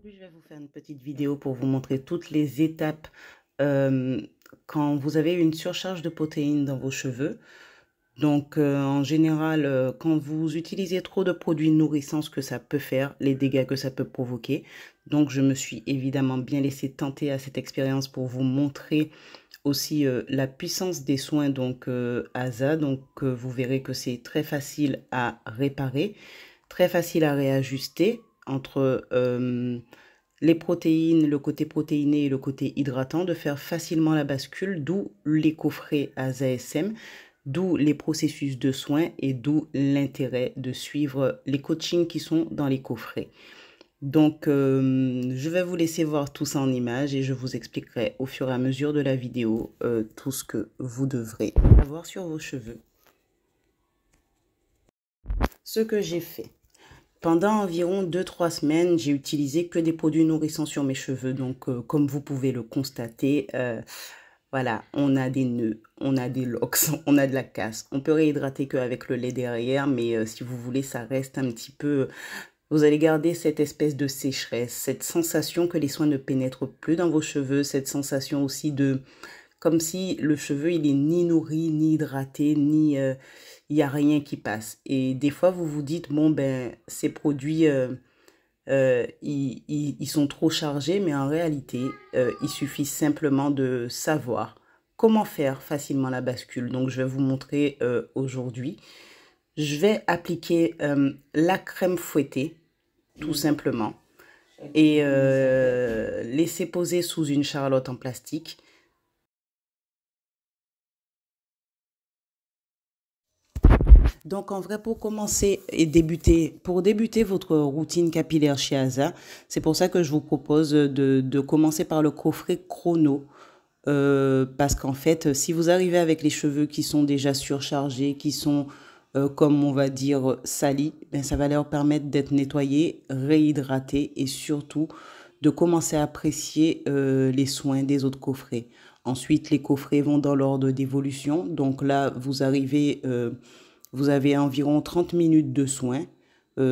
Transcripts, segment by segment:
Aujourd'hui, je vais vous faire une petite vidéo pour vous montrer toutes les étapes euh, quand vous avez une surcharge de protéines dans vos cheveux. Donc, en général, quand vous utilisez trop de produits nourrissants, ce que ça peut faire, les dégâts que ça peut provoquer. Donc, je me suis évidemment bien laissé tenter à cette expérience pour vous montrer aussi la puissance des soins donc ASA. Donc, vous verrez que c'est très facile à réparer, très facile à réajuster entre les protéines, le côté protéiné et le côté hydratant, de faire facilement la bascule, d'où les coffrets ASASM, d'où les processus de soins et d'où l'intérêt de suivre les coachings qui sont dans les coffrets. Donc, je vais vous laisser voir tout ça en images et je vous expliquerai au fur et à mesure de la vidéo tout ce que vous devrez avoir sur vos cheveux. Ce que j'ai fait. Pendant environ 2-3 semaines, j'ai utilisé que des produits nourrissants sur mes cheveux. Donc, comme vous pouvez le constater, voilà, on a des nœuds, on a des locks, on a de la casse. On peut réhydrater qu'avec le lait derrière, mais si vous voulez, ça reste un petit peu... Vous allez garder cette espèce de sécheresse, cette sensation que les soins ne pénètrent plus dans vos cheveux, cette sensation aussi de... Comme si le cheveu, il est ni nourri, ni hydraté, ni... il n'y a rien qui passe. Et des fois, vous vous dites, bon, ben, ces produits, ils sont trop chargés, mais en réalité, il suffit simplement de savoir comment faire facilement la bascule. Donc, je vais vous montrer aujourd'hui. Je vais appliquer la crème fouettée, tout simplement, et laisser poser sous une charlotte en plastique. Donc, en vrai, pour commencer et pour débuter votre routine capillaire chez ASA, c'est pour ça que je vous propose de commencer par le coffret chrono. Parce qu'en fait, si vous arrivez avec les cheveux qui sont déjà surchargés, qui sont, comme on va dire, salis, ben, ça va leur permettre d'être nettoyés, réhydratés et surtout de commencer à apprécier les soins des autres coffrets. Ensuite, les coffrets vont dans l'ordre d'évolution. Donc là, vous avez environ 30 minutes de soins,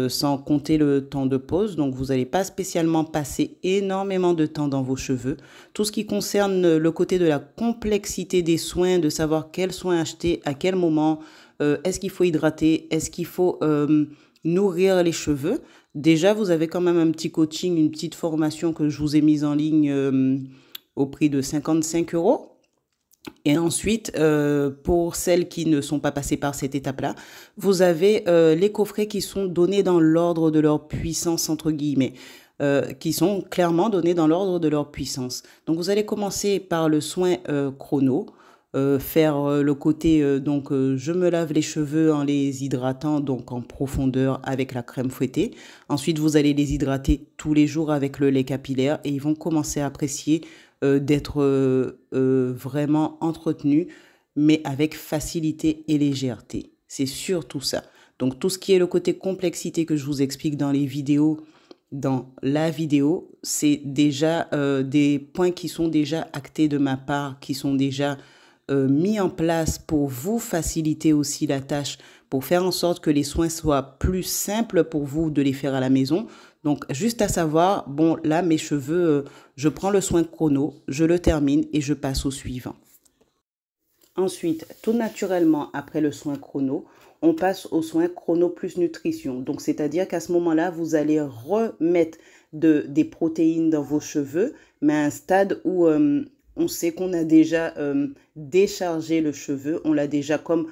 sans compter le temps de pause. Donc, vous n'allez pas spécialement passer énormément de temps dans vos cheveux. Tout ce qui concerne le côté de la complexité des soins, de savoir quels soins acheter, à quel moment, est-ce qu'il faut hydrater, est-ce qu'il faut nourrir les cheveux. Déjà, vous avez quand même un petit coaching, une petite formation que je vous ai mise en ligne au prix de 55 euros. Et ensuite, pour celles qui ne sont pas passées par cette étape-là, vous avez les coffrets qui sont donnés dans l'ordre de leur puissance, entre guillemets, qui sont clairement donnés dans l'ordre de leur puissance. Donc, vous allez commencer par le soin chrono, faire le côté, je me lave les cheveux en les hydratant, donc en profondeur avec la crème fouettée. Ensuite, vous allez les hydrater tous les jours avec le lait capillaire et ils vont commencer à apprécier d'être vraiment entretenu, mais avec facilité et légèreté. C'est surtout ça. Donc, tout ce qui est le côté complexité que je vous explique dans les vidéos, dans la vidéo, c'est déjà des points qui sont déjà actés de ma part, qui sont déjà mis en place pour vous faciliter aussi la tâche, pour faire en sorte que les soins soient plus simples pour vous de les faire à la maison. Donc, juste à savoir, bon, là, mes cheveux, je prends le soin chrono, je le termine et je passe au suivant. Ensuite, tout naturellement, après le soin chrono, on passe au soin chrono plus nutrition. Donc, c'est-à-dire qu'à ce moment-là, vous allez remettre des protéines dans vos cheveux, mais à un stade où on sait qu'on a déjà déchargé le cheveu, on l'a déjà comme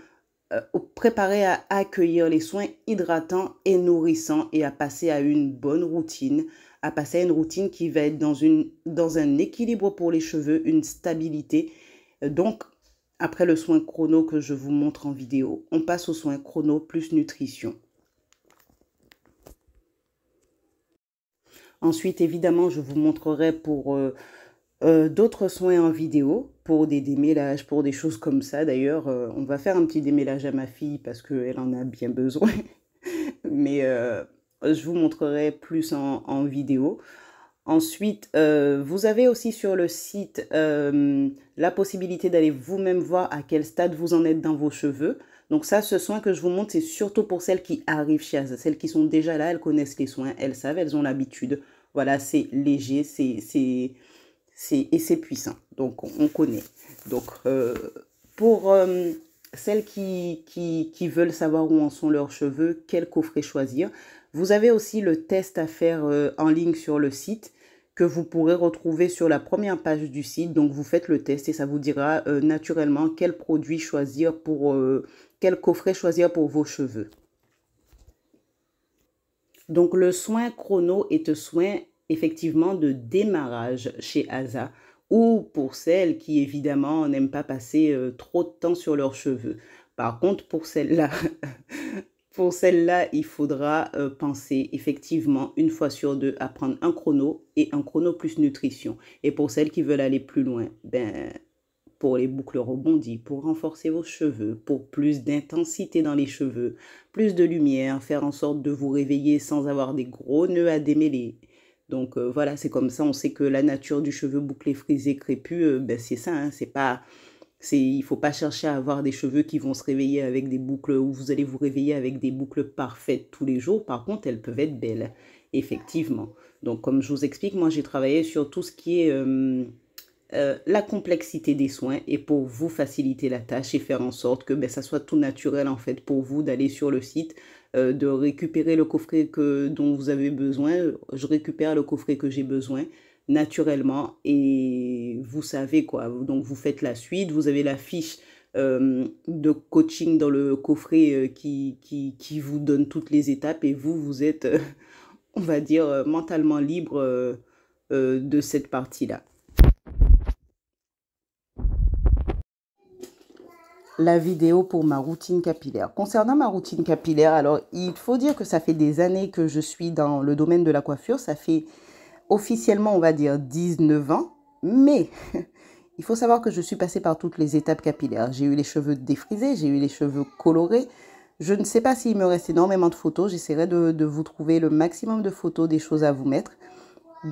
préparé à accueillir les soins hydratants et nourrissants et à passer à une bonne routine, à passer à une routine qui va être dans un équilibre pour les cheveux, une stabilité. Donc, après le soin chrono que je vous montre en vidéo, on passe au soin chrono plus nutrition. Ensuite, évidemment, je vous montrerai pour d'autres soins en vidéo, pour des démêlages, pour des choses comme ça. D'ailleurs, on va faire un petit démêlage à ma fille parce qu'elle en a bien besoin. Mais je vous montrerai plus en vidéo. Ensuite, vous avez aussi sur le site la possibilité d'aller vous-même voir à quel stade vous en êtes dans vos cheveux. Donc ça, ce soin que je vous montre, c'est surtout pour celles qui arrivent chez ASA. Celles qui sont déjà là, elles connaissent les soins, elles savent, elles ont l'habitude. Voilà, c'est léger, et c'est puissant. Donc, on connaît. Donc, pour celles qui veulent savoir où en sont leurs cheveux, quel coffret choisir, vous avez aussi le test à faire en ligne sur le site que vous pourrez retrouver sur la première page du site. Donc, vous faites le test et ça vous dira naturellement quel produit choisir quel coffret choisir pour vos cheveux. Donc, le soin chrono est un soin effectivement de démarrage chez ASA ou pour celles qui évidemment n'aiment pas passer trop de temps sur leurs cheveux. Par contre, pour celles-là, pour celle-là, il faudra penser effectivement une fois sur deux à prendre un chrono et un chrono plus nutrition. Et pour celles qui veulent aller plus loin, ben, pour les boucles rebondies, pour renforcer vos cheveux, pour plus d'intensité dans les cheveux, plus de lumière, faire en sorte de vous réveiller sans avoir des gros nœuds à démêler. Donc voilà, c'est comme ça, on sait que la nature du cheveu bouclé, frisé, crépus, ben, c'est ça, hein, il ne faut pas chercher à avoir des cheveux qui vont se réveiller avec des boucles, ou vous allez vous réveiller avec des boucles parfaites tous les jours. Par contre, elles peuvent être belles, effectivement. Donc, comme je vous explique, moi, j'ai travaillé sur tout ce qui est la complexité des soins et pour vous faciliter la tâche et faire en sorte que ben, ça soit tout naturel, en fait, pour vous d'aller sur le site, de récupérer le coffret dont vous avez besoin. Je récupère le coffret que j'ai besoin naturellement et vous savez quoi. Donc vous faites la suite, vous avez la fiche de coaching dans le coffret qui vous donne toutes les étapes et vous êtes, on va dire, mentalement libre de cette partie-là. La vidéo pour ma routine capillaire. Concernant ma routine capillaire, alors il faut dire que ça fait des années que je suis dans le domaine de la coiffure. Ça fait officiellement, on va dire, 19 ans. Mais il faut savoir que je suis passée par toutes les étapes capillaires. J'ai eu les cheveux défrisés, j'ai eu les cheveux colorés. Je ne sais pas s'il me reste énormément de photos. J'essaierai de vous trouver le maximum de photos, des choses à vous mettre.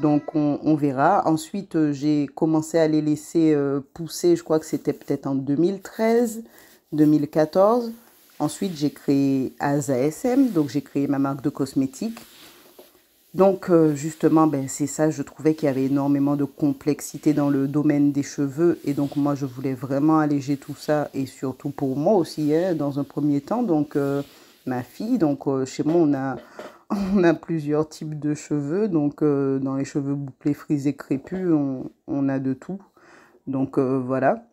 Donc, on verra. Ensuite, j'ai commencé à les laisser pousser. Je crois que c'était peut-être en 2013, 2014. Ensuite, j'ai créé ASA SM. Donc, j'ai créé ma marque de cosmétiques. Donc, justement, ben, c'est ça. Je trouvais qu'il y avait énormément de complexité dans le domaine des cheveux. Et donc, moi, je voulais vraiment alléger tout ça. Et surtout pour moi aussi, hein, dans un premier temps. Donc, ma fille. Donc, chez moi, on a plusieurs types de cheveux. Donc, dans les cheveux bouclés, frisés, crépus, on a de tout. Donc, voilà.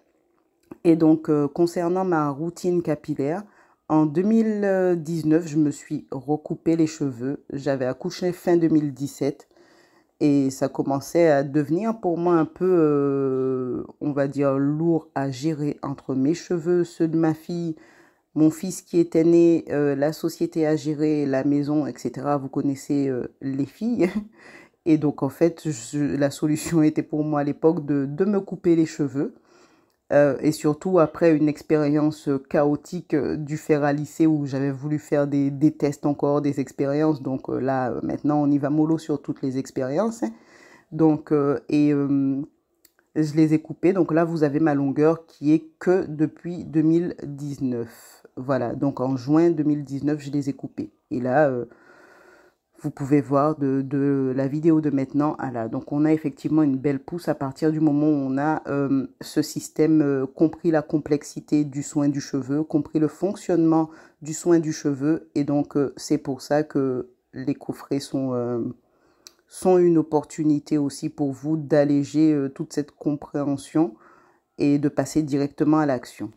Et donc, concernant ma routine capillaire, en 2019, je me suis recoupé les cheveux. J'avais accouché fin 2017 et ça commençait à devenir pour moi un peu, on va dire, lourd à gérer entre mes cheveux, ceux de ma fille, mon fils qui était né, la société à gérer, la maison, etc. Vous connaissez les filles. Et donc, en fait, la solution était pour moi à l'époque de me couper les cheveux. Et surtout après une expérience chaotique du fer à lisser où j'avais voulu faire des tests encore, des expériences. Donc là, maintenant, on y va mollo sur toutes les expériences, hein. Donc, je les ai coupés. Donc là, vous avez ma longueur qui est que depuis 2019. Voilà, donc en juin 2019, je les ai coupés. Et là, vous pouvez voir de la vidéo de maintenant à là. Donc, on a effectivement une belle pousse à partir du moment où on a ce système, compris la complexité du soin du cheveu, compris le fonctionnement du soin du cheveu. Et donc, c'est pour ça que les coffrets sont une opportunité aussi pour vous d'alléger toute cette compréhension et de passer directement à l'action.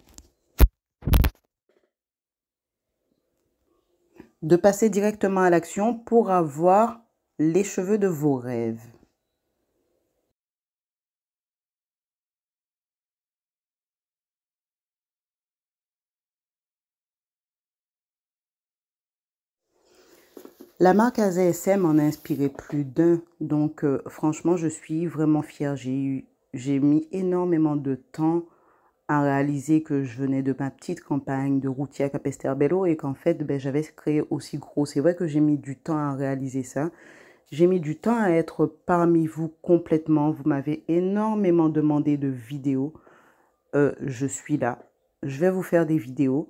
De passer directement à l'action pour avoir les cheveux de vos rêves. La marque ASM en a inspiré plus d'un, donc franchement, je suis vraiment fière. J'ai mis énormément de temps à réaliser que je venais de ma petite campagne de Routier à Capesterre-Belle-Eau et qu'en fait, ben, j'avais créé aussi gros. C'est vrai que j'ai mis du temps à réaliser ça. J'ai mis du temps à être parmi vous complètement. Vous m'avez énormément demandé de vidéos. Je suis là. Je vais vous faire des vidéos.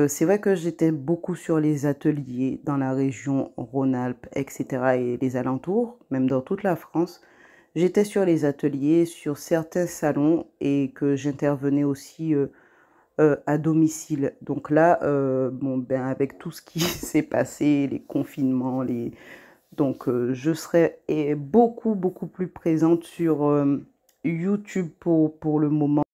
C'est vrai que j'étais beaucoup sur les ateliers dans la région Rhône-Alpes, etc. et les alentours, même dans toute la France. J'étais sur les ateliers, sur certains salons et que j'intervenais aussi à domicile. Donc là, bon, ben, avec tout ce qui s'est passé, les confinements, donc je serai beaucoup, beaucoup plus présente sur YouTube pour le moment.